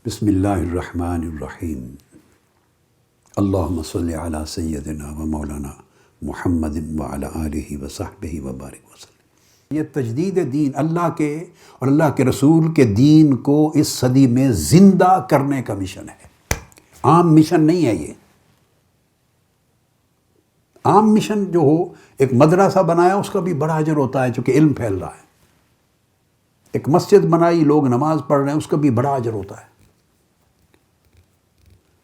بسم اللہ الرحمن الرحیم اللہم صلی علی سیدنا و مولانا محمد وعلی آلہ وصحبہ وبارک وسلم۔ یہ تجدید دین اللہ کے اور اللہ کے رسول کے دین کو اس صدی میں زندہ کرنے کا مشن ہے، عام مشن نہیں ہے۔ یہ عام مشن جو ہو، ایک مدرسہ بنایا اس کا بھی بڑا اجر ہوتا ہے چونکہ علم پھیل رہا ہے، ایک مسجد بنائی لوگ نماز پڑھ رہے ہیں اس کا بھی بڑا اجر ہوتا ہے،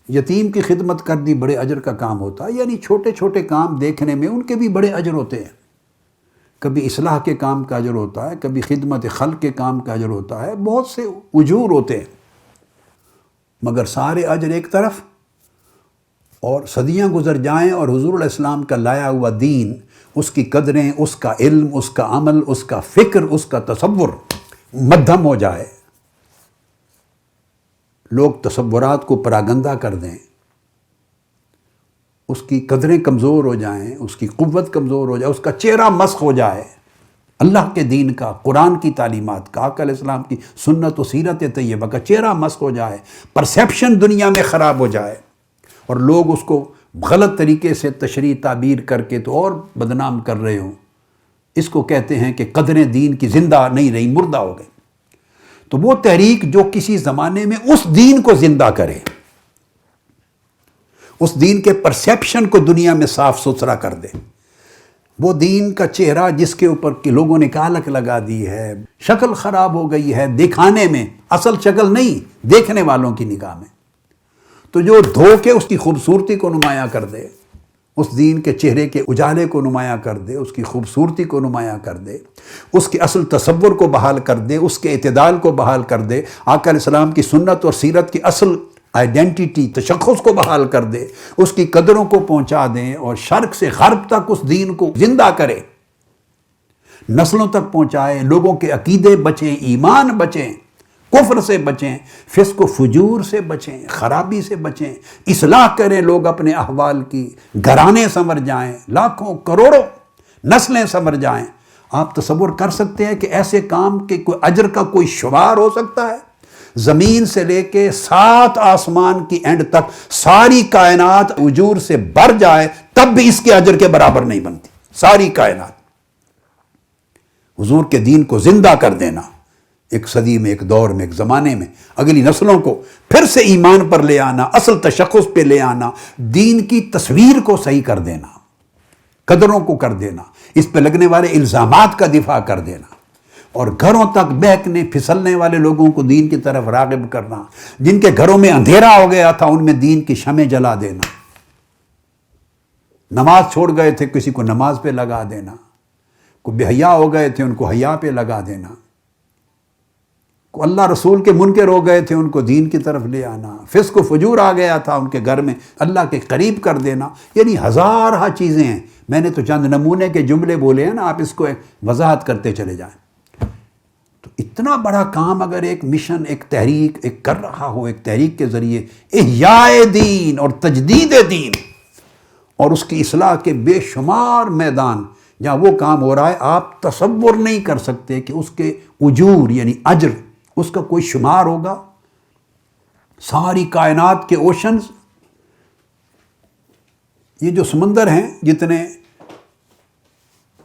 یتیم کی خدمت کر دی بڑے اجر کا کام ہوتا ہے۔ یعنی چھوٹے چھوٹے کام دیکھنے میں ان کے بھی بڑے اجر ہوتے ہیں، کبھی اصلاح کے کام کا اجر ہوتا ہے، کبھی خدمت خلق کے کام کا اجر ہوتا ہے، بہت سے اجور ہوتے ہیں، مگر سارے اجر ایک طرف اور صدیاں گزر جائیں اور حضور علیہ السلام کا لایا ہوا دین، اس کی قدریں، اس کا علم، اس کا عمل، اس کا فکر، اس کا تصور مدھم ہو جائے، لوگ تصورات کو پراگندہ کر دیں، اس کی قدریں کمزور ہو جائیں، اس کی قوت کمزور ہو جائے، اس کا چہرہ مسخ ہو جائے، اللہ کے دین کا، قرآن کی تعلیمات کا، آقا علیہ السلام کی سنت و سیرت طیبہ کا چہرہ مسخ ہو جائے، پرسیپشن دنیا میں خراب ہو جائے اور لوگ اس کو غلط طریقے سے تشریح تعبیر کر کے تو اور بدنام کر رہے ہوں، اس کو کہتے ہیں کہ قدریں دین کی زندہ نہیں رہی، مردہ ہو گئے۔ تو وہ تحریک جو کسی زمانے میں اس دین کو زندہ کرے، اس دین کے پرسیپشن کو دنیا میں صاف ستھرا کر دے، وہ دین کا چہرہ جس کے اوپر کہ لوگوں نے کالک لگا دی ہے، شکل خراب ہو گئی ہے دکھانے میں، اصل شکل نہیں، دیکھنے والوں کی نگاہ میں، تو جو دھو کے اس کی خوبصورتی کو نمایاں کر دے، اس دین کے چہرے کے اجالے کو نمایاں کر دے، اس کی خوبصورتی کو نمایاں کر دے، اس کے اصل تصور کو بحال کر دے، اس کے اعتدال کو بحال کر دے، آقا علیہ السلام کی سنت اور سیرت کی اصل آئیڈینٹیٹی، تشخص کو بحال کر دے، اس کی قدروں کو پہنچا دیں اور شرق سے غرب تک اس دین کو زندہ کرے، نسلوں تک پہنچائے، لوگوں کے عقیدے بچیں، ایمان بچیں، کفر سے بچیں، فسق و فجور سے بچیں، خرابی سے بچیں، اصلاح کریں لوگ اپنے احوال کی، گھرانے سنور جائیں، لاکھوں کروڑوں نسلیں سنور جائیں۔ آپ تصور کر سکتے ہیں کہ ایسے کام کے کوئی اجر کا کوئی شمار ہو سکتا ہے؟ زمین سے لے کے 7 آسمان کی اینڈ تک ساری کائنات اجور سے بھر جائے تب بھی اس کے اجر کے برابر نہیں بنتی، ساری کائنات۔ حضور کے دین کو زندہ کر دینا، ایک صدی میں، ایک دور میں، ایک زمانے میں، اگلی نسلوں کو پھر سے ایمان پر لے آنا، اصل تشخص پہ لے آنا، دین کی تصویر کو صحیح کر دینا، قدروں کو کر دینا، اس پہ لگنے والے الزامات کا دفاع کر دینا، اور گھروں تک بہکنے پھسلنے والے لوگوں کو دین کی طرف راغب کرنا، جن کے گھروں میں اندھیرا ہو گیا تھا ان میں دین کی شمع جلا دینا، نماز چھوڑ گئے تھے کسی کو نماز پہ لگا دینا، کوئی بے حیا ہو گئے تھے ان کو حیا پہ لگا دینا، کو اللہ رسول کے منکر ہو گئے تھے ان کو دین کی طرف لے آنا، فسق و فجور آ گیا تھا ان کے گھر میں اللہ کے قریب کر دینا۔ یعنی ہزارہ چیزیں ہیں، میں نے تو چند نمونے کے جملے بولے ہیں نا، آپ اس کو وضاحت کرتے چلے جائیں۔ تو اتنا بڑا کام اگر ایک مشن، ایک تحریک ایک کر رہا ہو، ایک تحریک کے ذریعے احیاء دین اور تجدید دین اور اس کی اصلاح کے بے شمار میدان جہاں وہ کام ہو رہا ہے، آپ تصور نہیں کر سکتے کہ اس کے اجور یعنی اجر، اس کا کوئی شمار ہوگا۔ ساری کائنات کے اوشنز، یہ جو سمندر ہیں جتنے،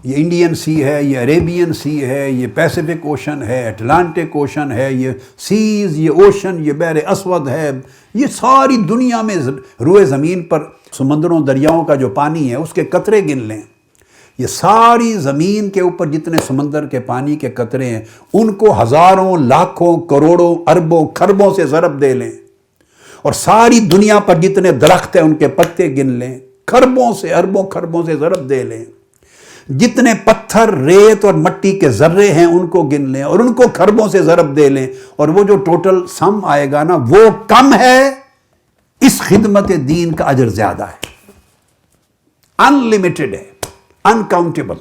یہ انڈین سی ہے، یہ عریبین سی ہے، یہ پیسیفک اوشن ہے، اٹلانٹک اوشن ہے، یہ سیز، یہ اوشن، یہ بحر اسود ہے، یہ ساری دنیا میں روئے زمین پر سمندروں دریاؤں کا جو پانی ہے اس کے قطرے گن لیں، یہ ساری زمین کے اوپر جتنے سمندر کے پانی کے قطرے ہیں ان کو ہزاروں، لاکھوں، کروڑوں، اربوں، خربوں سے ضرب دے لیں، اور ساری دنیا پر جتنے درخت ہیں ان کے پتے گن لیں، خربوں سے، اربوں خربوں سے ضرب دے لیں، جتنے پتھر، ریت اور مٹی کے ذرے ہیں ان کو گن لیں اور ان کو خربوں سے ضرب دے لیں، اور وہ جو ٹوٹل سم آئے گا نا وہ کم ہے، اس خدمت دین کا اجر زیادہ ہے، انلمیٹڈ ہے، انکاؤنٹیبل۔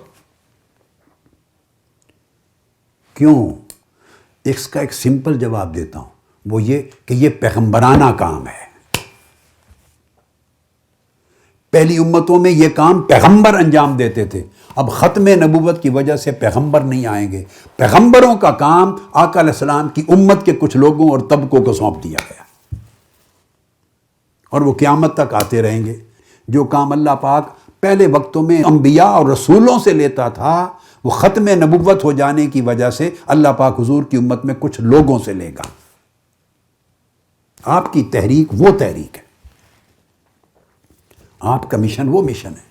کیوں؟ اس کا ایک سمپل جواب دیتا ہوں، وہ یہ کہ یہ پیغمبرانہ کام ہے۔ پہلی امتوں میں یہ کام پیغمبر انجام دیتے تھے، اب ختم نبوت کی وجہ سے پیغمبر نہیں آئیں گے، پیغمبروں کا کام آقا علیہ السلام کی امت کے کچھ لوگوں اور طبقوں کو سونپ دیا گیا۔ اور وہ قیامت تک آتے رہیں گے۔ جو کام اللہ پاک پہلے وقتوں میں انبیاء اور رسولوں سے لیتا تھا، وہ ختم نبوت ہو جانے کی وجہ سے اللہ پاک حضور کی امت میں کچھ لوگوں سے لے گا۔ آپ کی تحریک وہ تحریک ہے، آپ کا مشن وہ مشن ہے،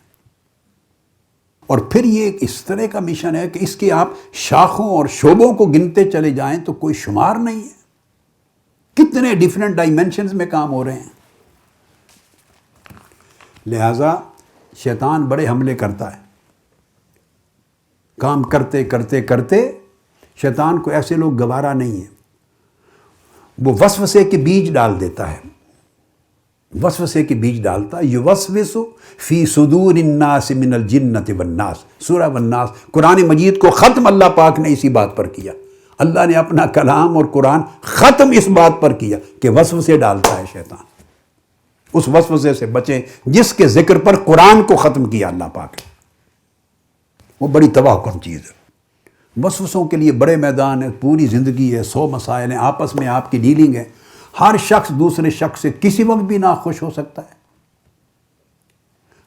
اور پھر یہ ایک اس طرح کا مشن ہے کہ اس کے آپ شاخوں اور شعبوں کو گنتے چلے جائیں تو کوئی شمار نہیں ہے۔ کتنے ڈیفرنٹ ڈائمینشنز میں کام ہو رہے ہیں۔ لہذا شیطان بڑے حملے کرتا ہے، کام کرتے کرتے کرتے شیطان کو ایسے لوگ گوارا نہیں ہیں، وہ وسوسے کے بیج ڈال دیتا ہے، وسوسے کے بیج ڈالتا ہے۔ یوسوس فی صدور الناس من الجنۃ والناس، سورہ والناس۔ قرآن مجید کو ختم اللہ پاک نے اسی بات پر کیا۔ اللہ نے اپنا کلام اور قرآن ختم اس بات پر کیا کہ وسوسے ڈالتا ہے شیطان۔ اس وسوسے سے بچیں جس کے ذکر پر قرآن کو ختم کیا اللہ پاک نے۔ وہ بڑی تباہ کن چیز ہے۔ وسوسوں کے لیے بڑے میدان ہیں، پوری زندگی ہے، 100 مسائل ہیں، آپس میں آپ کی ڈیلنگ ہے۔ ہر شخص دوسرے شخص سے کسی وقت بھی ناخوش ہو سکتا ہے۔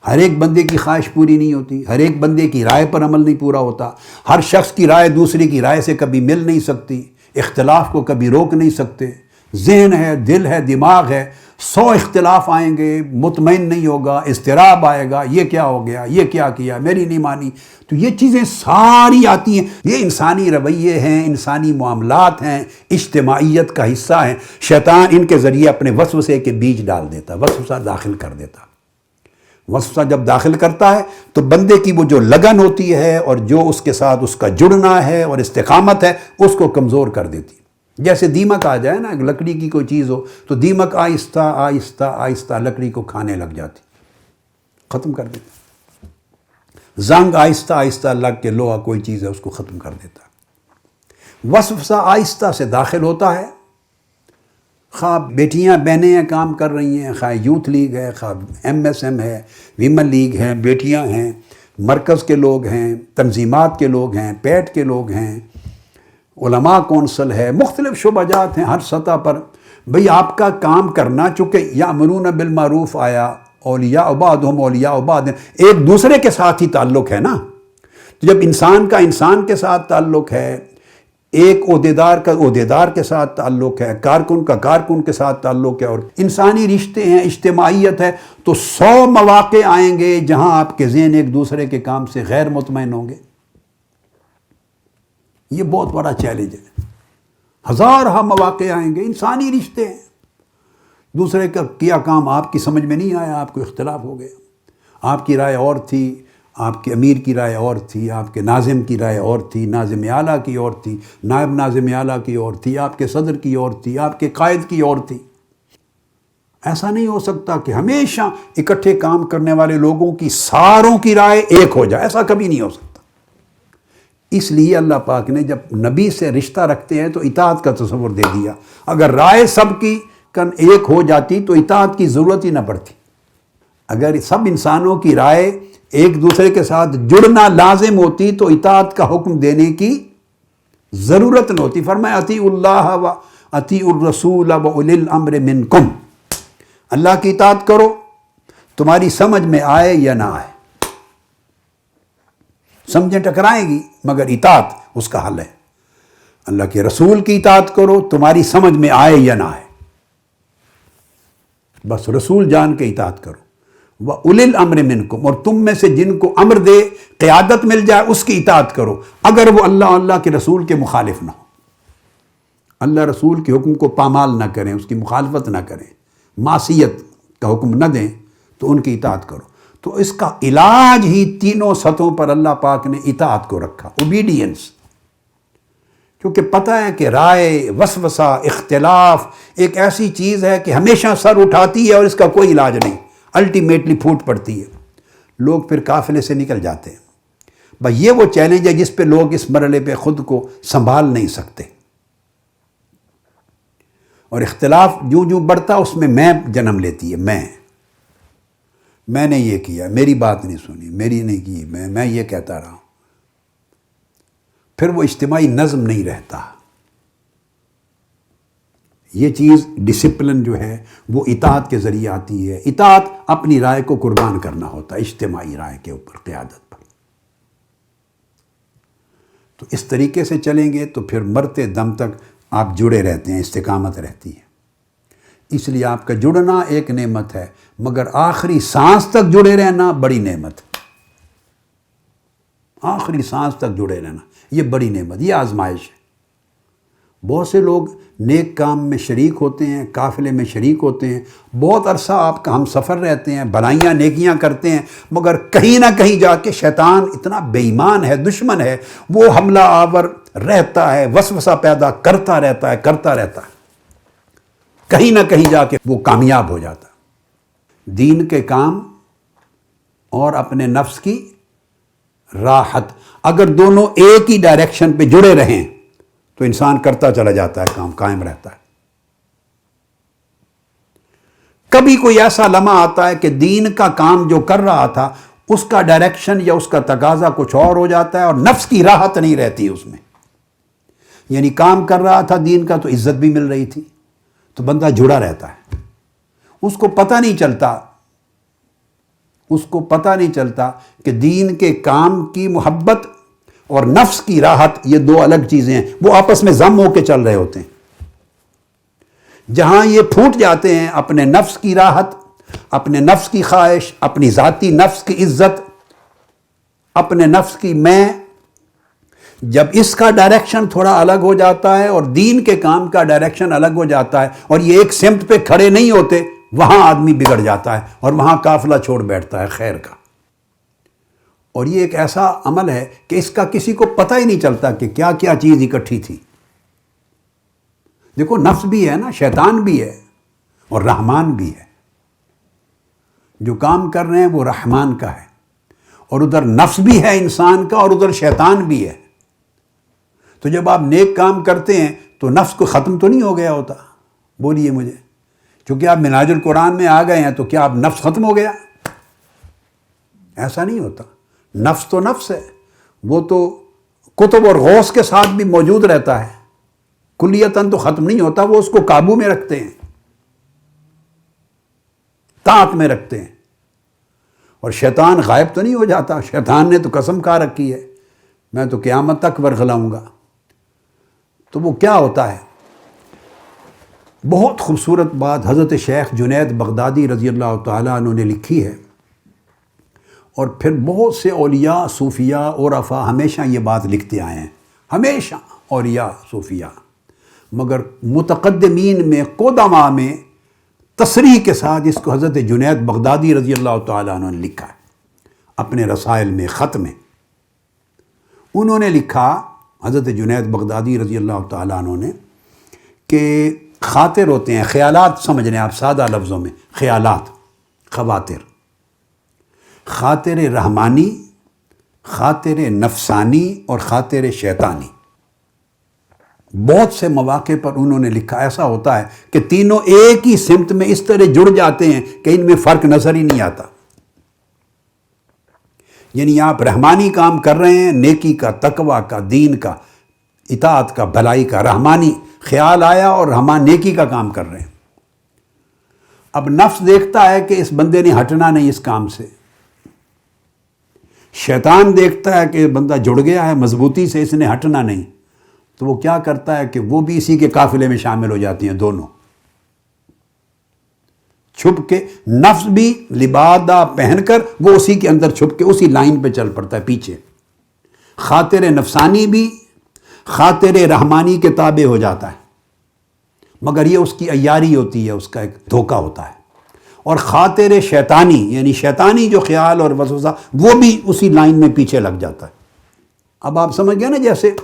ہر ایک بندے کی خواہش پوری نہیں ہوتی، ہر ایک بندے کی رائے پر عمل نہیں پورا ہوتا، ہر شخص کی رائے دوسرے کی رائے سے کبھی مل نہیں سکتی، اختلاف کو کبھی روک نہیں سکتے۔ ذہن ہے، دل ہے، دماغ ہے، 100 اختلاف آئیں گے، مطمئن نہیں ہوگا، اضطراب آئے گا، یہ کیا ہو گیا، یہ کیا کیا، میری نہیں مانی۔ تو یہ چیزیں ساری آتی ہیں، یہ انسانی رویے ہیں، انسانی معاملات ہیں، اجتماعیت کا حصہ ہیں۔ شیطان ان کے ذریعے اپنے وسوسے کے بیج ڈال دیتا، وسوسہ داخل کر دیتا۔ وسوسہ جب داخل کرتا ہے تو بندے کی وہ جو لگن ہوتی ہے اور جو اس کے ساتھ اس کا جڑنا ہے اور استقامت ہے، اس کو کمزور کر دیتی۔ جیسے دیمک آ جائے نا، لکڑی کی کوئی چیز ہو تو دیمک آہستہ آہستہ آہستہ لکڑی کو کھانے لگ جاتی، ختم کر دیتی۔ زنگ آہستہ آہستہ لگ کے لوہا کوئی چیز ہے اس کو ختم کر دیتا۔ وسوسہ آہستہ سے داخل ہوتا ہے، خواہ بیٹیاں بہنیں ہیں کام کر رہی ہیں، خواہ یوتھ لیگ ہے، خواہ MSM ہے، ویمن لیگ ہیں، بیٹیاں ہیں، مرکز کے لوگ ہیں، تنظیمات کے لوگ ہیں، پیٹ کے لوگ ہیں، علماء کونسل ہے، مختلف شعبہ جات ہیں ہر سطح پر۔ بھئی آپ کا کام کرنا، چونکہ یامرون بالمعروف آیا، اولیاء بعضهم اولیاء بعض، ایک دوسرے کے ساتھ ہی تعلق ہے نا۔ تو جب انسان کا انسان کے ساتھ تعلق ہے، ایک عہدیدار کا عہدیدار کے ساتھ تعلق ہے، کارکن کا کارکن کے ساتھ تعلق ہے، اور انسانی رشتے ہیں، اجتماعیت ہے، تو 100 مواقع آئیں گے جہاں آپ کے ذہن ایک دوسرے کے کام سے غیر مطمئن ہوں گے۔ یہ بہت بڑا چیلنج ہے۔ ہزارہ مواقع آئیں گے، انسانی رشتے ہیں، دوسرے کا کیا کام آپ کی سمجھ میں نہیں آیا، آپ کو اختلاف ہو گیا، آپ کی رائے اور تھی، آپ کے امیر کی رائے اور تھی، آپ کے ناظم کی رائے اور تھی، ناظم اعلیٰ کی اور تھی، نائب ناظم اعلیٰ کی اور تھی، آپ کے صدر کی اور تھی، آپ کے قائد کی اور تھی۔ ایسا نہیں ہو سکتا کہ ہمیشہ اکٹھے کام کرنے والے لوگوں کی ساروں کی رائے ایک ہو جائے، ایسا کبھی نہیں ہو سکتا۔ اس لیے اللہ پاک نے جب نبی سے رشتہ رکھتے ہیں تو اطاعت کا تصور دے دیا۔ اگر رائے سب کی ایک ہو جاتی تو اطاعت کی ضرورت ہی نہ پڑتی۔ اگر سب انسانوں کی رائے ایک دوسرے کے ساتھ جڑنا لازم ہوتی تو اطاعت کا حکم دینے کی ضرورت نہ ہوتی۔ فرمایا اطیعوا اللہ و اطیعوا الرسول و اولی الامر منکم، اللہ کی اطاعت کرو، تمہاری سمجھ میں آئے یا نہ آئے۔ سمجھیں ٹکرائیں گی مگر اطاعت اس کا حل ہے۔ اللہ کے رسول کی اطاعت کرو، تمہاری سمجھ میں آئے یا نہ آئے، بس رسول جان کے اطاعت کرو۔ وَأُولِي الْأَمْرِ مِنْكُمْ، اور تم میں سے جن کو امر دے، قیادت مل جائے، اس کی اطاعت کرو، اگر وہ اللہ کے رسول کے مخالف نہ ہو۔ اللہ رسول کے حکم کو پامال نہ کریں، اس کی مخالفت نہ کریں، معصیت کا حکم نہ دیں تو ان کی اطاعت کرو۔ تو اس کا علاج ہی تینوں سطحوں پر اللہ پاک نے اطاعت کو رکھا، اوبیڈینس۔ کیونکہ پتہ ہے کہ رائے، وسوسہ، اختلاف ایک ایسی چیز ہے کہ ہمیشہ سر اٹھاتی ہے اور اس کا کوئی علاج نہیں، الٹیمیٹلی پھوٹ پڑتی ہے، لوگ پھر قافلے سے نکل جاتے ہیں۔ بھائی یہ وہ چیلنج ہے جس پہ لوگ اس مرحلے پہ خود کو سنبھال نہیں سکتے، اور اختلاف جوں جوں بڑھتا اس میں جنم لیتی ہے، میں نے یہ کیا، میری بات نہیں سنی، میری نہیں کی، میں یہ کہتا رہا ہوں، پھر وہ اجتماعی نظم نہیں رہتا۔ یہ چیز ڈسپلن جو ہے وہ اطاعت کے ذریعے آتی ہے. اطاعت اپنی رائے کو قربان کرنا ہوتا ہے اجتماعی رائے کے اوپر، قیادت پر. تو اس طریقے سے چلیں گے تو پھر مرتے دم تک آپ جڑے رہتے ہیں، استقامت رہتی ہے. اس لیے آپ کا جڑنا ایک نعمت ہے، مگر آخری سانس تک جڑے رہنا بڑی نعمت. آخری سانس تک جڑے رہنا یہ بڑی نعمت، یہ آزمائش ہے. بہت سے لوگ نیک کام میں شریک ہوتے ہیں، قافلے میں شریک ہوتے ہیں، بہت عرصہ آپ کا ہم سفر رہتے ہیں، بھلائیاں نیکیاں کرتے ہیں، مگر کہیں نہ کہیں جا کے شیطان اتنا بے ایمان ہے، دشمن ہے، وہ حملہ آور رہتا ہے، وسوسہ پیدا کرتا رہتا ہے. کہیں نہ کہیں جا کے وہ کامیاب ہو جاتا ہے. دین کے کام اور اپنے نفس کی راحت اگر دونوں ایک ہی ڈائریکشن پہ جڑے رہیں تو انسان کرتا چلا جاتا ہے، کام قائم رہتا ہے. کبھی کوئی ایسا لمحہ آتا ہے کہ دین کا کام جو کر رہا تھا اس کا ڈائریکشن یا اس کا تقاضا کچھ اور ہو جاتا ہے اور نفس کی راحت نہیں رہتی اس میں. یعنی کام کر رہا تھا دین کا تو عزت بھی مل رہی تھی، تو بندہ جڑا رہتا ہے. اس کو پتہ نہیں چلتا کہ دین کے کام کی محبت اور نفس کی راحت یہ دو الگ چیزیں ہیں، وہ آپس میں ضم ہو کے چل رہے ہوتے ہیں. جہاں یہ پھوٹ جاتے ہیں اپنے نفس کی راحت، اپنے نفس کی خواہش، اپنی ذاتی نفس کی عزت، اپنے نفس کی میں، جب اس کا ڈائریکشن تھوڑا الگ ہو جاتا ہے اور دین کے کام کا ڈائریکشن الگ ہو جاتا ہے اور یہ ایک سمت پہ کھڑے نہیں ہوتے، وہاں آدمی بگڑ جاتا ہے اور وہاں قافلہ چھوڑ بیٹھتا ہے خیر کا. اور یہ ایک ایسا عمل ہے کہ اس کا کسی کو پتہ ہی نہیں چلتا کہ کیا کیا چیز اکٹھی تھی. دیکھو نفس بھی ہے نا، شیطان بھی ہے اور رحمان بھی ہے. جو کام کر رہے ہیں وہ رحمان کا ہے، اور ادھر نفس بھی ہے انسان کا اور ادھر شیطان بھی ہے. تو جب آپ نیک کام کرتے ہیں تو نفس کو ختم تو نہیں ہو گیا ہوتا؟ بولیے مجھے، چونکہ آپ منہاج القرآن میں آ گئے ہیں تو کیا آپ نفس ختم ہو گیا؟ ایسا نہیں ہوتا. نفس تو نفس ہے، وہ تو کتب اور غوث کے ساتھ بھی موجود رہتا ہے، کلیتاً تو ختم نہیں ہوتا. وہ اس کو قابو میں رکھتے ہیں، طاعت میں رکھتے ہیں. اور شیطان غائب تو نہیں ہو جاتا. شیطان نے تو قسم کھا رکھی ہے میں تو قیامت تک ورغلاؤں گا. تو وہ کیا ہوتا ہے؟ بہت خوبصورت بات حضرت شیخ جنید بغدادی رضی اللہ تعالیٰ عنہ نے لکھی ہے، اور پھر بہت سے اولیاء، صوفیاء، عرفاء ہمیشہ یہ بات لکھتے آئے ہیں، ہمیشہ اولیاء، صوفیاء. مگر متقدمین میں، قدماء میں تصریح کے ساتھ اس کو حضرت جنید بغدادی رضی اللہ تعالیٰ عنہ نے لکھا ہے اپنے رسائل میں، خط میں. انہوں نے لکھا، حضرت جنید بغدادی رضی اللہ تعالیٰ عنہ نے، کہ خاطر ہوتے ہیں، خیالات سمجھ لیں آپ سادہ لفظوں میں، خیالات، خواطر، خاطر رحمانی، خاطر نفسانی اور خاطر شیطانی. بہت سے مواقع پر انہوں نے لکھا ایسا ہوتا ہے کہ تینوں ایک ہی سمت میں اس طرح جڑ جاتے ہیں کہ ان میں فرق نظر ہی نہیں آتا. یعنی آپ رحمانی کام کر رہے ہیں، نیکی کا، تقوی کا، دین کا، اطاعت کا، بھلائی کا، رحمانی خیال آیا اور رحمان نیکی کا کام کر رہے ہیں. اب نفس دیکھتا ہے کہ اس بندے نے ہٹنا نہیں اس کام سے. شیطان دیکھتا ہے کہ بندہ جڑ گیا ہے مضبوطی سے، اس نے ہٹنا نہیں. تو وہ کیا کرتا ہے کہ وہ بھی اسی کے قافلے میں شامل ہو جاتی ہیں دونوں. چھپ کے نفس بھی لبادہ پہن کر وہ اسی کے اندر چھپ کے اسی لائن پہ چل پڑتا ہے پیچھے. خاطر نفسانی بھی خاطر رحمانی کے تابع ہو جاتا ہے، مگر یہ اس کی عیاری ہوتی ہے، اس کا ایک دھوکہ ہوتا ہے. اور خاطر شیطانی یعنی شیطانی جو خیال اور وسوسہ وہ بھی اسی لائن میں پیچھے لگ جاتا ہے. اب آپ سمجھ گئے نا، جیسے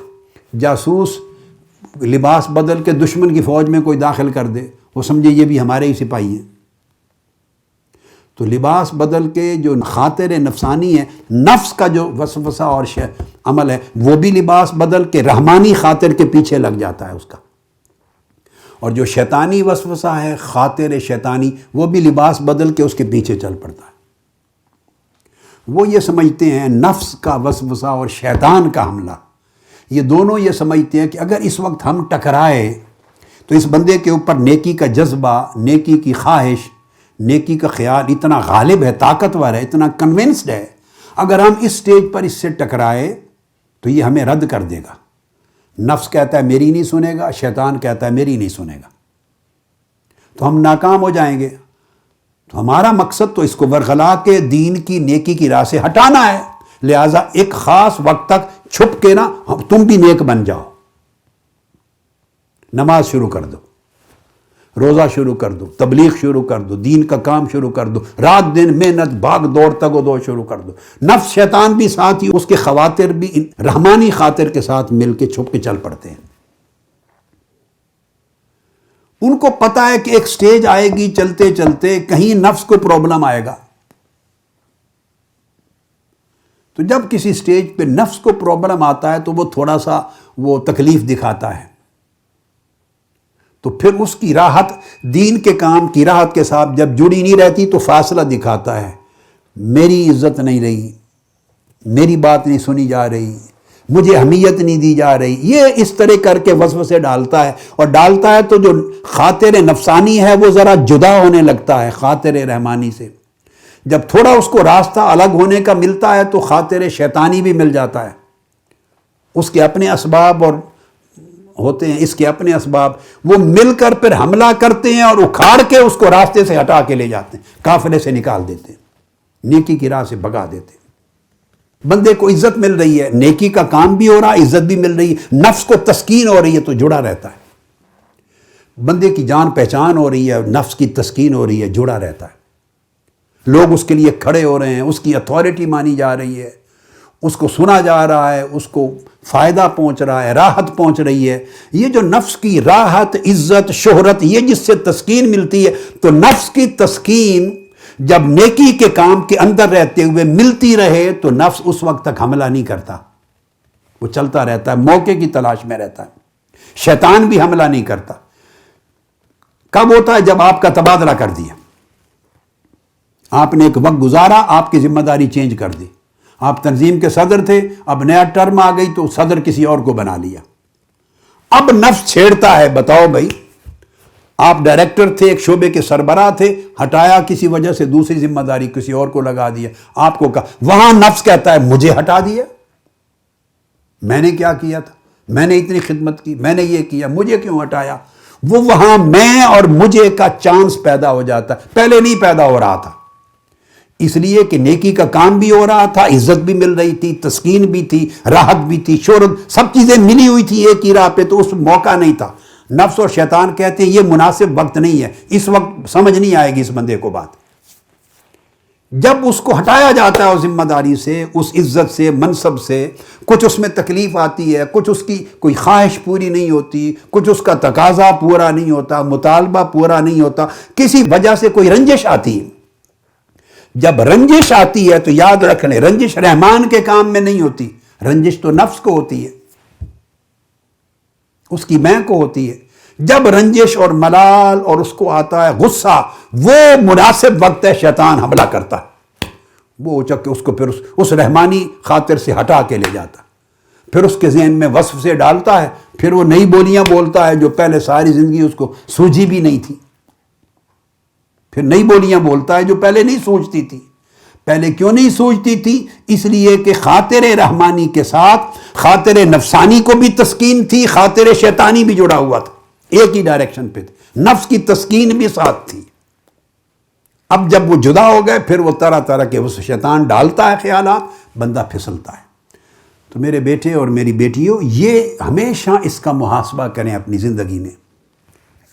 جاسوس لباس بدل کے دشمن کی فوج میں کوئی داخل کر دے، وہ سمجھے یہ بھی ہمارے ہی سپاہی ہیں. تو لباس بدل کے جو خاطر نفسانی ہے، نفس کا جو وسوسہ اور عمل ہے، وہ بھی لباس بدل کے رحمانی خاطر کے پیچھے لگ جاتا ہے اس کا. اور جو شیطانی وسوسہ ہے، خاطر شیطانی، وہ بھی لباس بدل کے اس کے پیچھے چل پڑتا ہے. وہ یہ سمجھتے ہیں نفس کا وسوسہ اور شیطان کا حملہ، یہ دونوں یہ سمجھتے ہیں کہ اگر اس وقت ہم ٹکرائے تو اس بندے کے اوپر نیکی کا جذبہ، نیکی کی خواہش، نیکی کا خیال اتنا غالب ہے، طاقتور ہے، اتنا کنونسڈ ہے، اگر ہم اس سٹیج پر اس سے ٹکرائے تو یہ ہمیں رد کر دے گا۔ نفس کہتا ہے میری نہیں سنے گا، شیطان کہتا ہے میری نہیں سنے گا، تو ہم ناکام ہو جائیں گے۔ تو ہمارا مقصد تو اس کو ورغلا کے دین کی نیکی کی راہ سے ہٹانا ہے، لہٰذا ایک خاص وقت تک چھپ کے نا تم بھی نیک بن جاؤ۔ نماز شروع کر دو، روزہ شروع کر دو، تبلیغ شروع کر دو، دین کا کام شروع کر دو، رات دن محنت بھاگ دوڑ تگ و دو شروع کر دو۔ نفس شیطان بھی ساتھ ہی، اس کے خواطر بھی رحمانی خاطر کے ساتھ مل کے چھپ کے چل پڑتے ہیں۔ ان کو پتا ہے کہ ایک سٹیج آئے گی چلتے چلتے کہیں نفس کو پرابلم آئے گا، تو جب کسی سٹیج پہ نفس کو پرابلم آتا ہے تو وہ تھوڑا سا وہ تکلیف دکھاتا ہے، تو پھر اس کی راحت دین کے کام کی راحت کے ساتھ جب جڑی نہیں رہتی تو فاصلہ دکھاتا ہے، میری عزت نہیں رہی، میری بات نہیں سنی جا رہی، مجھے اہمیت نہیں دی جا رہی، یہ اس طرح کر کے وسوسے ڈالتا ہے، اور ڈالتا ہے تو جو خاطر نفسانی ہے وہ ذرا جدا ہونے لگتا ہے خاطر رحمانی سے۔ جب تھوڑا اس کو راستہ الگ ہونے کا ملتا ہے تو خاطر شیطانی بھی مل جاتا ہے، اس کے اپنے اسباب اور ہوتے ہیں، اس کے اپنے اسباب، وہ مل کر پھر حملہ کرتے ہیں اور اکھاڑ کے اس کو راستے سے ہٹا کے لے جاتے ہیں، قافلے سے نکال دیتے ہیں، نیکی کی راہ سے بھگا دیتے ہیں۔ بندے کو عزت مل رہی ہے، نیکی کا کام بھی ہو رہا ہے، عزت بھی مل رہی ہے، نفس کو تسکین ہو رہی ہے تو جڑا رہتا ہے، بندے کی جان پہچان ہو رہی ہے، نفس کی تسکین ہو رہی ہے، جڑا رہتا ہے، لوگ اس کے لیے کھڑے ہو رہے ہیں، اس کی اتھارٹی مانی جا رہی ہے، اس کو سنا جا رہا ہے، اس کو فائدہ پہنچ رہا ہے، راحت پہنچ رہی ہے۔ یہ جو نفس کی راحت، عزت، شہرت، یہ جس سے تسکین ملتی ہے، تو نفس کی تسکین جب نیکی کے کام کے اندر رہتے ہوئے ملتی رہے تو نفس اس وقت تک حملہ نہیں کرتا، وہ چلتا رہتا ہے، موقع کی تلاش میں رہتا ہے۔ شیطان بھی حملہ نہیں کرتا، کب ہوتا ہے؟ جب آپ کا تبادلہ کر دیا، آپ نے ایک وقت گزارا، آپ کی ذمہ داری چینج کر دی، آپ تنظیم کے صدر تھے، اب نیا ٹرم آ گئی تو صدر کسی اور کو بنا لیا، اب نفس چھیڑتا ہے، بتاؤ بھائی آپ ڈائریکٹر تھے، ایک شعبے کے سربراہ تھے، ہٹایا کسی وجہ سے، دوسری ذمہ داری کسی اور کو لگا دیا، آپ کو کہا، وہاں نفس کہتا ہے مجھے ہٹا دیا، میں نے کیا کیا تھا، میں نے اتنی خدمت کی، میں نے یہ کیا، مجھے کیوں ہٹایا؟ وہ وہاں میں اور مجھے کا چانس پیدا ہو جاتا ہے، پہلے نہیں پیدا ہو رہا تھا، اس لیے کہ نیکی کا کام بھی ہو رہا تھا، عزت بھی مل رہی تھی، تسکین بھی تھی، راحت بھی تھی، شہرت، سب چیزیں ملی ہوئی تھی ایک ہی راہ پہ، تو اس موقع نہیں تھا۔ نفس اور شیطان کہتے ہیں یہ مناسب وقت نہیں ہے، اس وقت سمجھ نہیں آئے گی اس بندے کو بات۔ جب اس کو ہٹایا جاتا ہے اس ذمہ داری سے، اس عزت سے، منصب سے، کچھ اس میں تکلیف آتی ہے، کچھ اس کی کوئی خواہش پوری نہیں ہوتی، کچھ اس کا تقاضا پورا نہیں ہوتا، مطالبہ پورا نہیں ہوتا، کسی وجہ سے کوئی رنجش آتی ہے۔ جب رنجش آتی ہے تو یاد رکھ لیں، رنجش رحمان کے کام میں نہیں ہوتی، رنجش تو نفس کو ہوتی ہے، اس کی میں کو ہوتی ہے۔ جب رنجش اور ملال اور اس کو آتا ہے غصہ، وہ مناسب وقت ہے، شیطان حملہ کرتا ہے، وہ اچک کے اس کو پھر اس رحمانی خاطر سے ہٹا کے لے جاتا ہے، پھر اس کے ذہن میں وسوسے ڈالتا ہے، پھر وہ نئی بولیاں بولتا ہے جو پہلے ساری زندگی اس کو سوجھی بھی نہیں تھی، پھر نئی بولیاں بولتا ہے جو پہلے نہیں سوچتی تھی۔ پہلے کیوں نہیں سوچتی تھی؟ اس لیے کہ خاطر رحمانی کے ساتھ خاطر نفسانی کو بھی تسکین تھی، خاطر شیطانی بھی جڑا ہوا تھا، ایک ہی ڈائریکشن پہ تھے، نفس کی تسکین بھی ساتھ تھی۔ اب جب وہ جدا ہو گئے، پھر وہ طرح طرح کے اس شیطان ڈالتا ہے خیالات، بندہ پھسلتا ہے۔ تو میرے بیٹے اور میری بیٹیوں، یہ ہمیشہ اس کا محاسبہ کریں اپنی زندگی میں،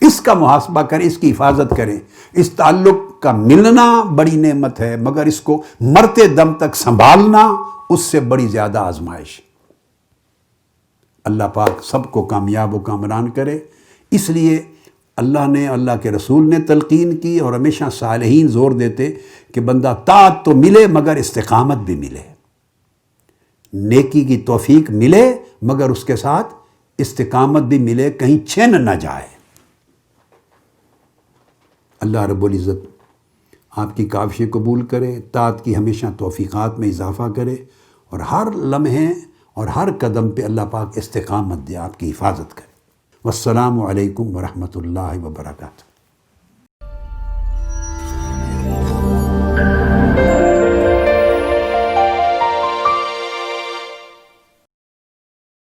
اس کا محاسبہ کریں، اس کی حفاظت کریں۔ اس تعلق کا ملنا بڑی نعمت ہے، مگر اس کو مرتے دم تک سنبھالنا اس سے بڑی زیادہ آزمائش۔ اللہ پاک سب کو کامیاب و کامران کرے۔ اس لیے اللہ نے، اللہ کے رسول نے تلقین کی، اور ہمیشہ صالحین زور دیتے کہ بندہ طاعت تو ملے مگر استقامت بھی ملے، نیکی کی توفیق ملے مگر اس کے ساتھ استقامت بھی ملے، کہیں چھن نہ جائے۔ اللہ رب العزت آپ کی کاوشیں قبول کرے، طاعت کی ہمیشہ توفیقات میں اضافہ کرے، اور ہر لمحے اور ہر قدم پہ اللہ پاک استقامت دے، آپ کی حفاظت کرے۔ والسلام علیکم ورحمۃ اللہ وبرکاتہ۔